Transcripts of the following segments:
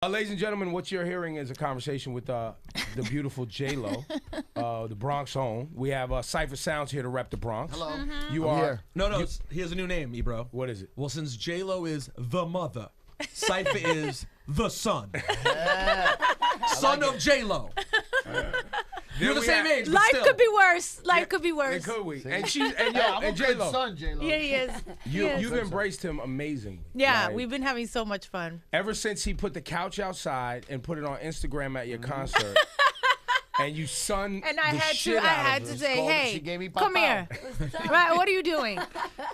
Ladies and gentlemen, what you're hearing is a conversation with the beautiful J-Lo, the Bronx home. We have Cypher Sounds here to rep the Bronx. Hello. You are here. No, he has a new name, Ebro. What is it? Well, since J-Lo is the mother, Cypher is the son. Son of J-Lo. You're the same age, but Life still. could be worse. Life could be worse. It could we? See? And she's and I'm a J-Lo. good son, J-Lo. Yeah, he is. You've embraced him amazingly. Yeah, Like, we've been having so much fun. ever since he put the couch outside and put it on Instagram at your concert, and you son And I the had shit to, I out had of to her. say, She gave me hey, come here. Right, what are you doing?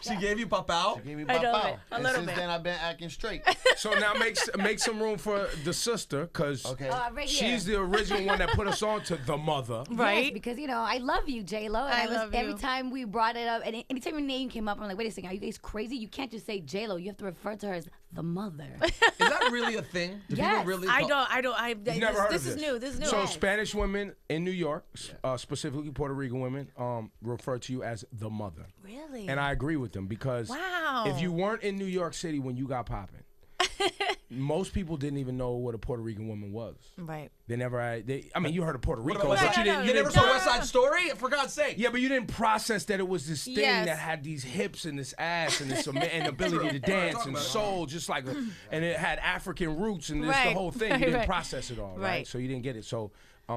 She gave you pop out? Give me I know pop it. out. A And little since bit. then, I've been acting straight. So now make some room for the sister, because Okay. Right here. she's the original one that put us on to the mother. Right? Yes, because, I love you, J-Lo. And I love every you. time we brought it up, and anytime your name came up, I'm like, wait a second, are you guys crazy? You can't just say J-Lo. You have to refer to her as the mother. Is that really a thing? Do Yes. people really I call- don't. You've never heard this of is new. This is new. So Yes. Spanish women in New York, specifically Puerto Rican women, refer to you as the mother. Really? And I agree with them, because Wow. if you weren't in New York City when you got popping, most people didn't even know what a Puerto Rican woman was. Right. They never had, I mean, you heard of Puerto What Rico, about West but Side? you didn't. You You never didn't saw West Side Story? For God's sake. yeah, but you didn't process that it was this thing Yes. that had these hips and this ass and this and ability to dance and soul, just like, and it had African roots and this the Right. whole thing. You didn't Right. process it all, right? Right. So you didn't get it. So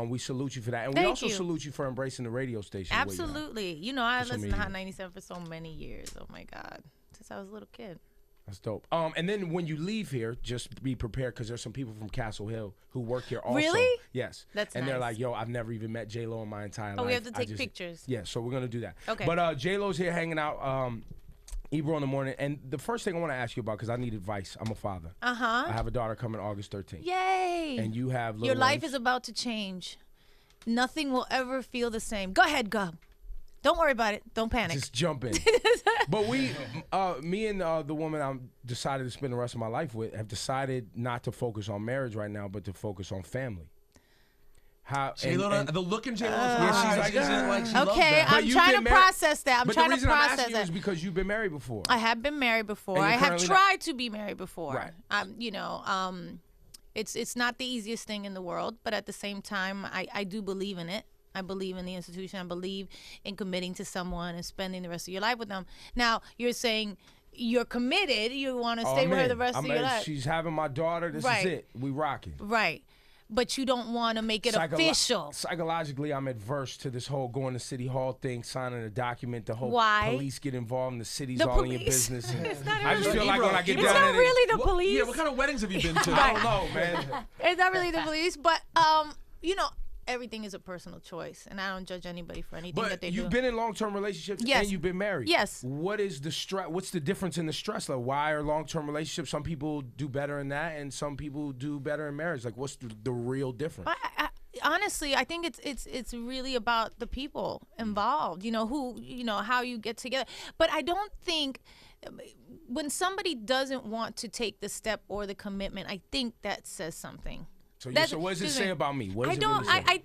we salute you for that, and we Thank also you. salute you for embracing the radio station. the way you have. Absolutely. I Social listened to media. Hot 97 for so many years. Oh my God. Since I was a little kid. That's dope. And then when you leave here, just be prepared, because there's some people from Castle Hill who work here also. Really? Yes. That's And they're nice. like, yo, I've never even met J-Lo in my entire life. Oh, we have to I take just- pictures. Yeah, so we're going to do that. Okay. But J-Lo's here hanging out, Ebro in the morning. And the first thing I want to ask you about, because I need advice. I'm a father. Uh-huh. I have a daughter coming August 13th. Yay. And you have little Your life ones. is about to change. Nothing will ever feel the same. Go ahead, go. Don't worry about it. Don't panic. Just jump in. But me and the woman I'm decided to spend the rest of my life with have decided not to focus on marriage right now, but to focus on family. How J-Lo, the look in J-Lo's eyes. Yeah, she's like, isn't like she loves Okay, that. But I'm you trying get to married- process that. I'm but trying the to reason I'm process asking you that. is because you've been married before. I have been married before. And I you're have currently tried to be married before. Right. It's not the easiest thing in the world, but at the same time, I do believe in it. I believe in the institution. I believe in committing to someone and spending the rest of your life with them. Now, you're saying you're committed. You want to stay with her the rest of your life. She's having my daughter. This Right. is it. We rocking. Right. But you don't want to make it official. Psychologically, I'm adverse to this whole going to City Hall thing, signing a document, the whole Why? police get involved, and the city's The all in your police. business. and It's not I just really- feel like when I get It's down It's not there, really the What- police. Yeah, what kind of weddings have you been to? I don't know, man. It's not really the police, but everything is a personal choice, and I don't judge anybody for anything that But they you've do. been in long-term relationships Yes. and you've been married. Yes. What is the stress? What's the difference in the stress level? Why are long-term relationships? Some people do better in that, and some people do better in marriage. Like, what's the real difference? Honestly, I think it's really about the people involved. How you get together. But I don't think when somebody doesn't want to take the step or the commitment, I think that says something. So That's- what does it excuse say me. about me? What does I it don't. really say? I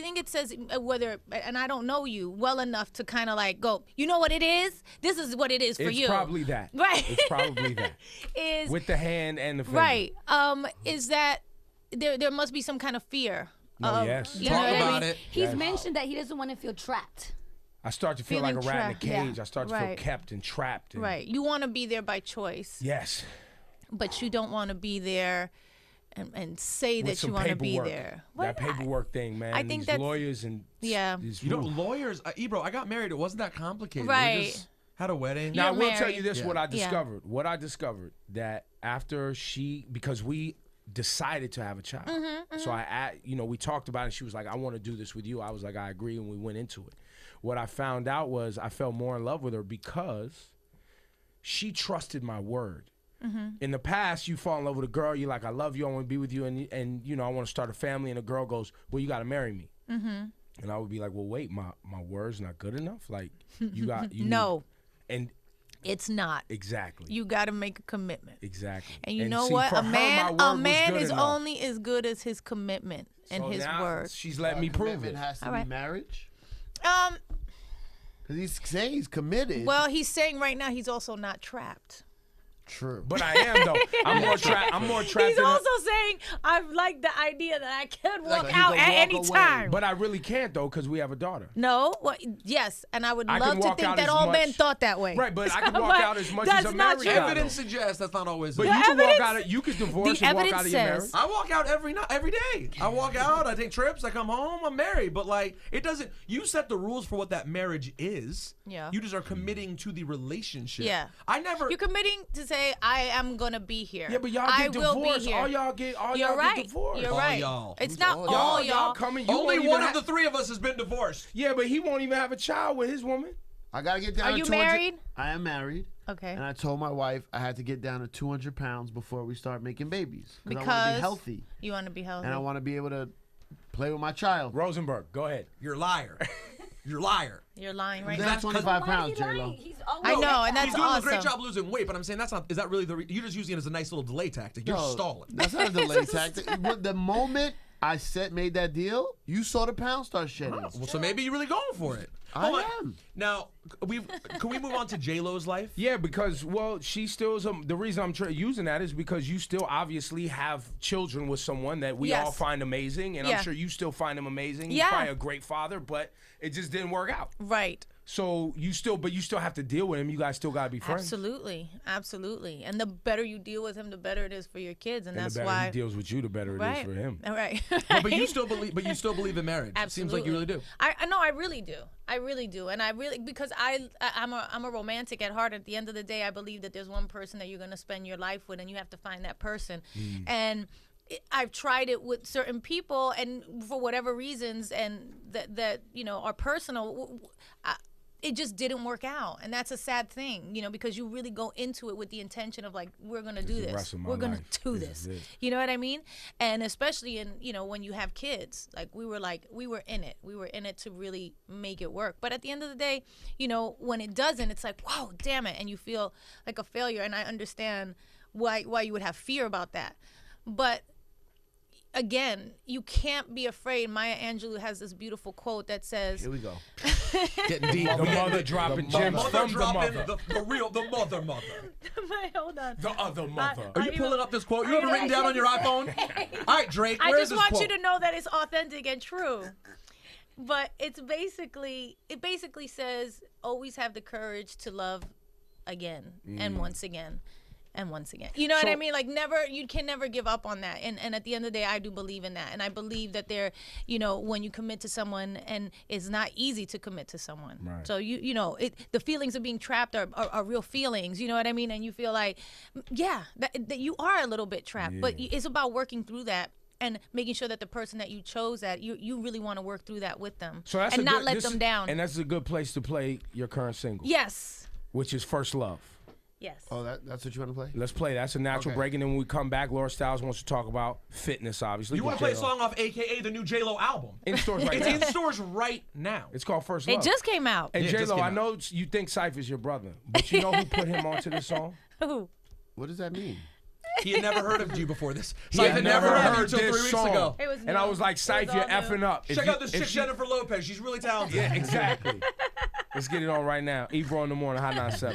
think it says whether, and I don't know you well enough to kind of like go. You know what it is? This is what it is for it's you. probably that. Right. It's probably that. Is With the hand and the finger. right. Is that there must be some kind of fear. Oh, yes. You Talk know what I about mean? it. He's Yes. mentioned that he doesn't want to feel trapped. I start to feel like a Feeling rat in a trapped. Yeah. cage. I start to feel Right. kept and trapped. And Right. You want to be there by choice, Yes. but you don't want to be there and say With that some you want to be paperwork. there. That paperwork thing, man. I think these that's- lawyers and Yeah. these You know, rules. lawyers, Ebro, I got married. It wasn't that complicated. Right. We just had a wedding. Now I You're will tell married. you this: Yeah. what I Yeah. discovered. What I discovered that after because we decided to have a child. So we talked about it. And she was like, "I want to do this with you." I was like, "I agree," and we went into it. What I found out was I fell more in love with her because she trusted my word. In the past, you fall in love with a girl, you're like, I love you, I want to be with you, and I want to start a family, and the girl goes, well, you got to marry me. And I would be like, well, wait, my word's not good enough? Like, you No, and it's not. exactly. You got to make a commitment. Exactly. And you know see, what? for A her, man my word was is good enough. only as good as his commitment and So his now word. She's letting me prove Commitment it. has to All be right. marriage. Um. Because he's saying he's committed. Well, he's saying right now he's also not trapped. True. But I am though. I'm more trapped. He's in also saying I like the idea that I can walk he out can at walk any away. time. But I really can't though, because we have a daughter. No, well, yes, and I would I love can to walk think out that as all men much- thought that way. Right, but I can walk But out as much that's as a not married true. guy. Evidence suggests that's not always. But it. you can walk evidence- out of, you can divorce the and walk out evidence of your marriage. says- I walk out every day. I walk out. I take trips. I come home. I'm married. But like, it doesn't. You set the rules for what that marriage is. Yeah. You just are committing to the relationship. Yeah. I never. You're committing to say I am gonna be here. Yeah, but y'all I get will divorced. be here. All y'all get You're right. get divorced. You're All right. y'all. It's not all all y'all y'all. coming. You Only won't one even of the ha- three of us has been divorced. Yeah, but he won't even have a child with his woman. I gotta get down Are to you 200. married? I am married. Okay. And I told my wife I had to get down to 200 pounds before we start making babies. I want to Because be healthy. You want to be healthy. And I want to be able to play with my child. Rosenberg, go ahead. You're a liar. You're a liar. You're lying right That's now. 25 Why pounds, is he lying? J-Lo. He's always I know, like and that. He's that's doing a great awesome. job losing weight, but I'm saying that's not. Is that really the? You're just using it as a nice little delay tactic. You're No, stalling. That's not a delay tactic. But the moment I made that deal, you saw the pounds start shedding. Well, so maybe you're really going for it. I Hold on. am. Now, can we move on to J Lo's life? Yeah, because she still is. The reason I'm using that is because you still obviously have children with someone that we Yes. all find amazing, and Yeah. I'm sure you still find him amazing. He's Yeah. probably a great father, but it just didn't work out. Right. So you still have to deal with him. You guys still gotta be friends. Absolutely. Absolutely. And the better you deal with him, the better it is for your kids, and And that's the better why. he deals with you, the better it is Right. for him. All right. But you still believe. But you still believe in marriage. It seems like you really do. I know I really do. I really do, and I really because I'm a romantic at heart. At the end of the day, I believe that there's one person that you're gonna spend your life with, and you have to find that person. And I've tried it with certain people, and for whatever reasons, and that are personal. It just didn't work out, and that's a sad thing, because you really go into it with the intention of like, we're gonna do the this, rest of my we're gonna life. do This is this. it. You know what I mean? And especially in when you have kids, we were in it to really make it work. But at the end of the day, when it doesn't, it's like, wow, damn it, and you feel like a failure. And I understand why you would have fear about that, but. Again, you can't be afraid. Maya Angelou has this beautiful quote that says, Here we go. Getting deep. The mother dropping The gems mother from the dropping mother. the mother. hold on. The other mother. Are you pulling up this quote? You have it written down on your iPhone? All right, Drake. I Where's just this want quote? you to know that it's authentic and true. But it basically says always have the courage to love again and once again. And once again, you know what I mean? Like you can never give up on that. And at the end of the day, I do believe in that. And I believe that when you commit to someone, and it's not easy to commit to someone. Right. So the feelings of being trapped are real feelings. You know what I mean? And you feel like, yeah, that you are a little bit trapped. But it's about working through that. And making sure that the person that you chose, that you really want to work through that with them, So that's and not let them down. And that's a good place to play your current single. Yes. Which is First Love. Yes. Oh, that's what you want to play? Let's play. That's a natural Okay. break, and then when we come back, Laura Styles wants to talk about fitness, obviously. You want to play a song off AKA the new J Lo album? In stores right It's now. in stores right now. It's called First It Love. just came out. And Yeah, it just J-Lo, came I out. know you think Cypher's your brother, but you know who put him onto this song? Who? What does that mean? He had never heard of you before this. He So I had had never heard of you until 3 this weeks song. ago. It was And I new. was like, It Cypher, was you're all new. effing up. If Check you- out this if chick, she- Jennifer Lopez. She's really talented. Yeah, exactly. Let's get it on right now. Ebro in the morning, Hot 97.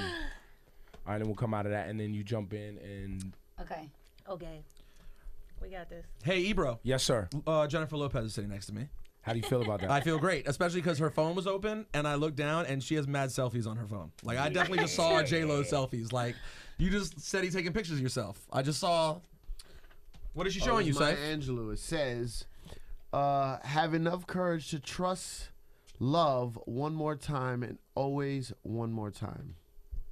All right, then we'll come out of that, and then you jump in and... Okay. Okay. We got this. Hey, Ebro. Yes, sir. Jennifer Lopez is sitting next to me. How do you feel about that? I feel great, especially because her phone was open, and I looked down, and she has mad selfies on her phone. Like, I definitely just saw J-Lo selfies. Like, you just said he taking pictures of yourself. I just saw... What is she showing you, Maya Saif? Angelou. It says, have enough courage to trust love one more time and always one more time.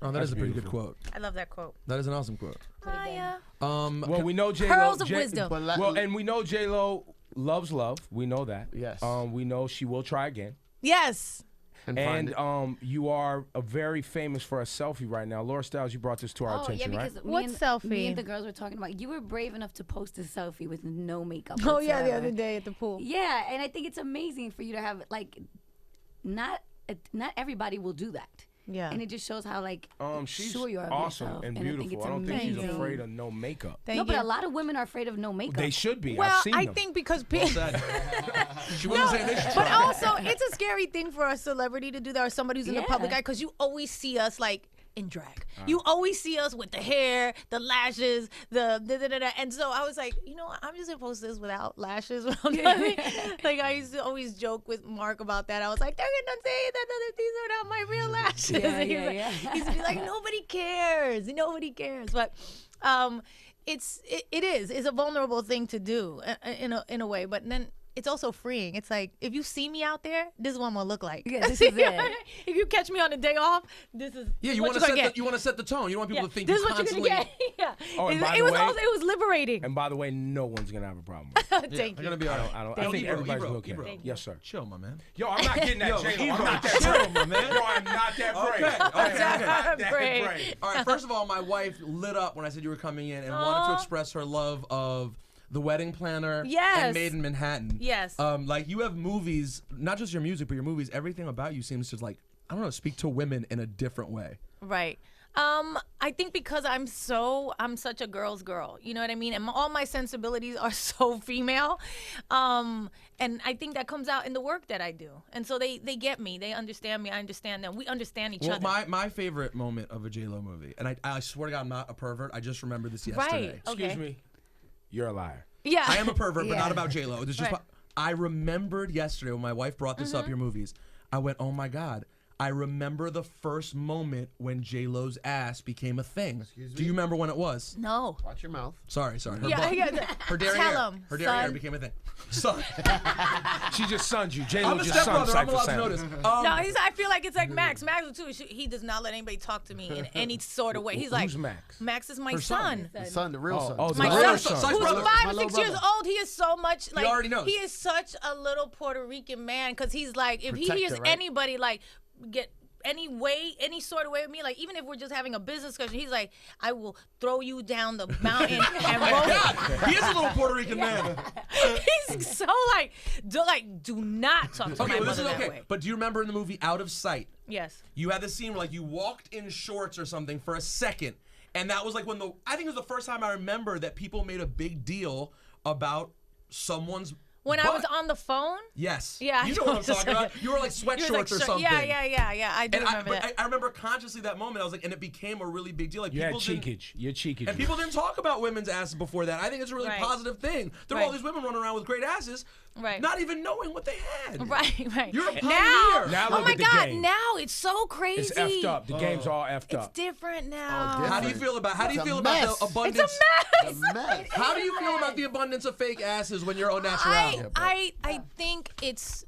Oh, that That's is a pretty good beautiful. quote. I love that quote. That is an awesome quote. Maya. Well, we know J-Lo... Pearls of wisdom. But Well, and we know J-Lo loves love. We know that. Yes. We know she will try again. Yes. find And it. you are very famous for a selfie right now. Laura Styles, you brought this to our Oh, attention, yeah, right? because What me and selfie? the girls were talking about. You were brave enough to post a selfie with no makeup. Oh yeah, the whatsoever. other day at the pool. Yeah, and I think it's amazing for you to have not everybody will do that. Yeah. And it just shows how She's sure you are of awesome yourself, and I think beautiful. it's I don't think she's amazing. afraid of no makeup. Thank No, you. but a lot of women are afraid of no makeup. They should be. Well, I've seen I them. think because She wasn't saying this. but also it's a scary thing for a celebrity to do that, or somebody who's in the public Yeah. eye, because you always see us like in drag. You always see us with the hair, the lashes, the da-da-da-da. And so I was like, I'm just gonna post this without lashes. Like I used to always joke with Mark about that. I was like, they're gonna say that these are not my real lashes. He's be like, nobody cares. Nobody cares. But it is. It's a vulnerable thing to do in a way. But then it's also freeing. It's like, if you see me out there, this is what I'm gonna look like. Yeah, this is it. If you catch me on a day off, this is you what want to set the tone. You don't want people to think this you is what constantly. you're gonna get. Yeah. Oh, and by it the was way- also, it was liberating. And by the way, no one's gonna have a problem. Thank They're you. gonna be all right. I think Ebro, everybody's Ebro, okay. Ebro. Yes, sir. Chill, my man. Yo, I'm not getting that Yo, J-Lo. I'm Ebro, not that chill, brave. my man. Yo, I'm not that brave. Okay, I am okay. not that Brave. brave. All right. First of all, my wife lit up when I said you were coming in and wanted to express her love of The Wedding Planner Yes. and Made in Manhattan. Yes. Like you have movies, not just your music, but your movies. Everything about you seems to speak to women in a different way. Right. I think because I'm such a girl's girl, you know what I mean? And all my sensibilities are so female. And I think that comes out in the work that I do. And so they get me, they understand me, I understand them. We understand each Well, other. my favorite moment of a J-Lo movie, and I swear to God, I'm not a pervert. I just remembered this yesterday. Right. Excuse Okay. me. You're a liar. Yeah. I am a pervert, but not about J-Lo. It's just Right. I remembered yesterday when my wife brought this up, your movies. I went, oh my God. I remember the first moment when J-Lo's ass became a thing. Do you remember when it was? No. Watch your mouth. Sorry. Her Yeah, butt. yeah. Her derriere. Tell him, Her derriere son. became a thing. Son. She just sunned you. J-Lo I'm a just sunned stepbrother. I'm Cypher allowed to Sound. notice. No, I feel like it's like Max. Max too. He does not let anybody talk to me in any sort of way. He's like, Who's Max? Max is my Her son. son. The son, the real son. Oh, My the real son, son. who's brother. 5 My or 6 little years brother. old, he is so much like already knows. he is such a little Puerto Rican man because he's like if he Protector, hears right? anybody like get any sort of way with me, like even if we're just having a business discussion, he's like, I will throw you down the mountain and roll. God, he is a little Puerto Rican man. He's so like, do not talk to Okay, my well, this mother is that okay. way. But do you remember in the movie Out of Sight? Yes. You had this scene where you walked in shorts or something for a second, and that was when I think it was the first time I remember that people made a big deal about someone's When I butt. was on the phone. Yes. Yeah, I You know know what I'm what you're talking about. saying. You were like sweat He was shorts like, or something. Yeah. I do And remember but that. I remember consciously that moment. I was like, and it became a really big deal. Like You had people didn't- cheekage. You're cheekage. And people didn't talk about women's asses before that. I think it's a really Right. positive thing. There were all Right. these women running around with great asses, Right. not even knowing what they had. Right. You're a now, pioneer. Now oh look my at the God, game. now it's so crazy. It's effed up. The game's all effed It's up. different now. different. How do you feel about It's a the mess. abundance? It's a mess. A mess. How do you feel about the abundance of fake asses when you're au natural? I think it's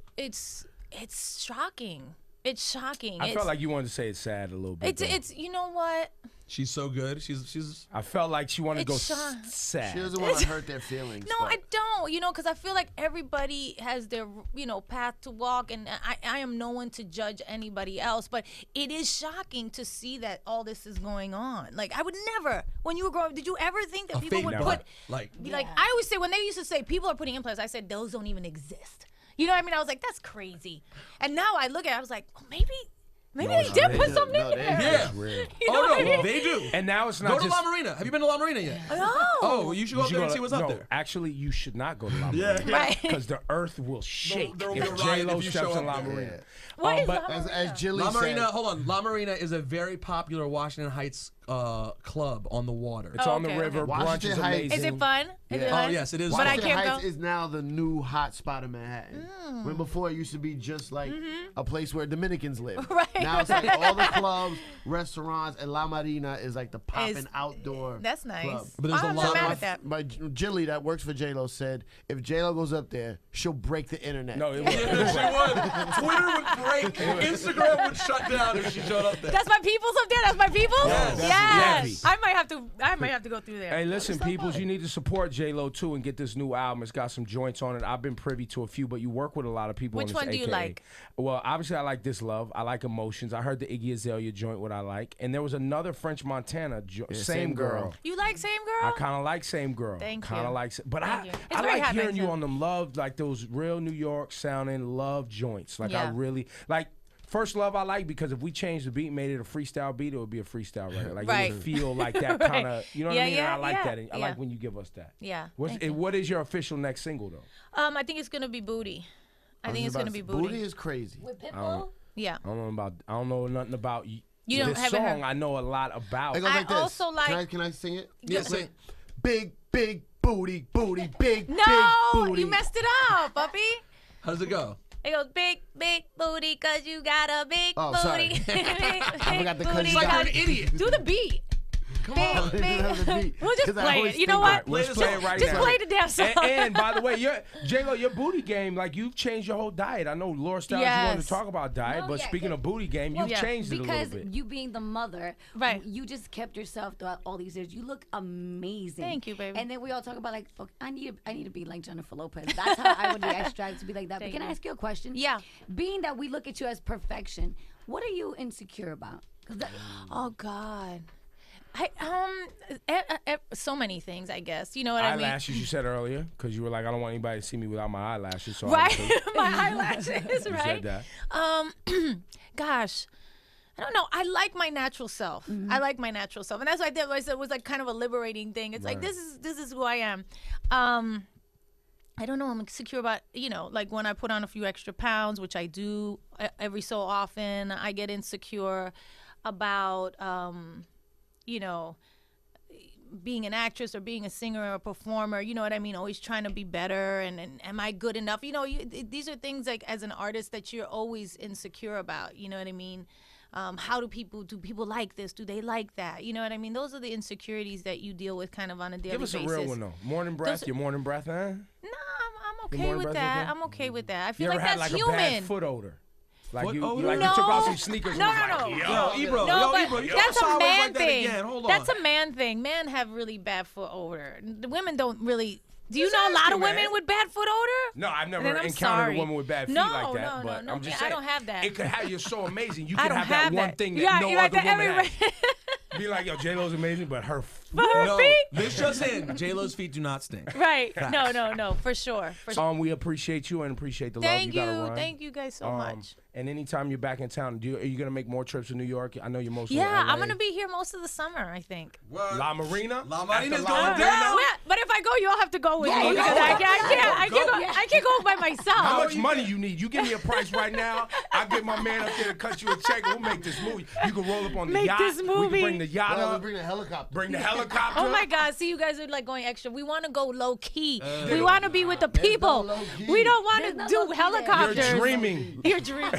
shocking. It's shocking. I felt like you wanted to say it's sad a little bit. though. it's you know what? She's so good. She's. I felt like she wanted to go It's Sean. sad. She doesn't want to hurt their feelings. No, but I don't. Because I feel like everybody has their path to walk, and I am no one to judge anybody else. But it is shocking to see that all this is going on. Like I would never, when you were growing up, did you ever think that A people fake would butt. put Like I always say when they used to say people are putting implants, I said those don't even exist. You know what I mean? I was like, that's crazy. And now I look at it, I was like, oh, maybe they did put something in there. Yeah. You know what I mean? They do. And now it's not Go to just. La Marina. Have you been to La Marina yet? No. Oh, you should go you up should there go and to- see what's no, up there. Actually, you should not go to La Marina. Right. Because the earth will shake There will be a if riot J-Lo if you steps show in La up there. Marina. What is but La as Jilly La Marina, said, hold on. La Marina is a very popular Washington Heights club on the water. it's on the okay, river. okay. Brunch Washington is Heights- amazing. Is it fun? Is it Yeah. fun? Oh, yes, it is. But I Washington can't Heights go. is now the new hot spot in Manhattan. When before it used to be just like a place where Dominicans live. Mm-hmm. Right. Now it's like all the clubs, restaurants, and La Marina is like the popping outdoor. That's nice. club. But there's a I'm lot not mad of- at that. My Jilly that works for J-Lo said if J-Lo goes up there, she'll break the internet. No, it Yeah, was. she would. Twitter would break. Instagram would shut down if she showed up there. That's my people's up there. That's my people's. Yes. Yes. Yes. I might have to go through there. Hey, listen, peoples, you need to support J-Lo too and get this new album. It's got some joints on it. I've been privy to a few, but you work with a lot of people. Which on this one do you AKA. like? Well, obviously, I like This Love. I like Emotions. I heard the Iggy Azalea joint, what I like. And there was another French Montana, Same Girl. You like Same I Girl? kind of like Same Girl. Thank Kind you. of like, but Thank you. It's I very like hot hearing night, you too. on them love, like those real New York sounding love joints. Like I Yeah. really like. First Love I like because if we changed the beat, made it a freestyle beat, it would be a freestyle record. Like Right. it would feel like that Right. kind of, you know what Yeah, I mean? And yeah, I like yeah, that. And I yeah. like when you give us that. Yeah. What's thank you. what is your official next single though? I think it's gonna be Booty. I think it's gonna be Booty. Booty is crazy. With Pitbull? Yeah. I don't know nothing about You don't this haven't song heard. I know a lot about. It goes I like this. also like- Can I sing it? Yeah, sing. Big booty, big No, booty. you messed it up, puppy. How does it go? It goes big booty, cause you got a big Oh, booty. sorry. I forgot the 'cause you got- idiot. Do the beat. Come on. We'll just 'Cause I play always it. You know think what? that. Let's play it right Just now. play the damn song. And by the way, J-Lo, your booty game, like you've changed your whole diet. I know Laura Styles, you wanted to Yes. talk about diet, No, but yeah, speaking of booty game, you've yeah, changed it a little Because bit. you being the mother, Right. you just kept yourself throughout all these years. You look amazing. Thank you, baby. And then we all talk about like, okay, I need to be like Jennifer Lopez. That's how I would be. I strive to be like that. Thank but can you. I ask you a question? Yeah. Being that we look at you as perfection, what are you insecure about? 'Cause that, Oh God. So many things, I guess. You know what Eyelashes, you said earlier, because you were like, I don't want anybody to see me without my eyelashes. So I mean? obviously Right? My eyelashes, you right? said that. Gosh. I don't know. I like my natural self. I like my natural self, and that's why I did. It was like kind of a liberating thing. It's like Right. this is who I am. I don't know. I'm insecure about like when I put on a few extra pounds, which I do every so often. I get insecure about being an actress or being a singer or a performer. You know what I mean? Always trying to be better, and am I good enough? These are things like as an artist that you're always insecure about. You know what I mean? How do people like this? Do they like that? You know what I mean? Those are the insecurities that you deal with kind of on a daily Give us basis. a real one though. Morning breath. Those- Your morning breath, huh? No, I'm okay morning with breath that. okay? I'm okay with that. I You feel ever like had that's like a bad human. foot odor? Like Foot you odor? like No. you took off some sneakers. No, and was no, like, no. Yo, Ebro, No, yo, but Ebro, that's a sideways man like that thing. again. Hold on. That's a man thing. Men have really bad foot odor. The women don't really. Do you know a lot asking, of women man. with bad foot odor? No, I've never Then I'm encountered sorry. a woman with bad feet No, like that. no, but no, I'm just I saying. don't have that. It could have. You're so amazing. You I can don't have that one that. thing that Yeah, no you're like other that woman every. has. Be like, yo, J-Lo's amazing, but her No, feet? this just in. J-Lo's feet do not stink. Right. No, for sure. For sure. we appreciate you and appreciate the Thank love. you. You gotta run. Thank you guys so much. And anytime you're back in town, are you gonna make more trips to New York? I know you're mostly Yeah, LA. I'm gonna be here most of the summer, I think. La Marina. La At Marina's the going La down. Marina? Yeah, but if I go, you all have to go with Yeah, me you because go. I can't go by myself. How much money you need? You give me a price right now. I'll get my man up there to cut you a check. We'll make this movie. You can roll up on the Make yacht. this We movie. can bring the yacht Well, we up. bring the helicopter. Bring the helicopter. Oh my God! See, you guys are like going extra. We want to go low key. We want to be with the people. low key. We don't want There's to no do low key there. helicopters. You're dreaming. You're dreaming.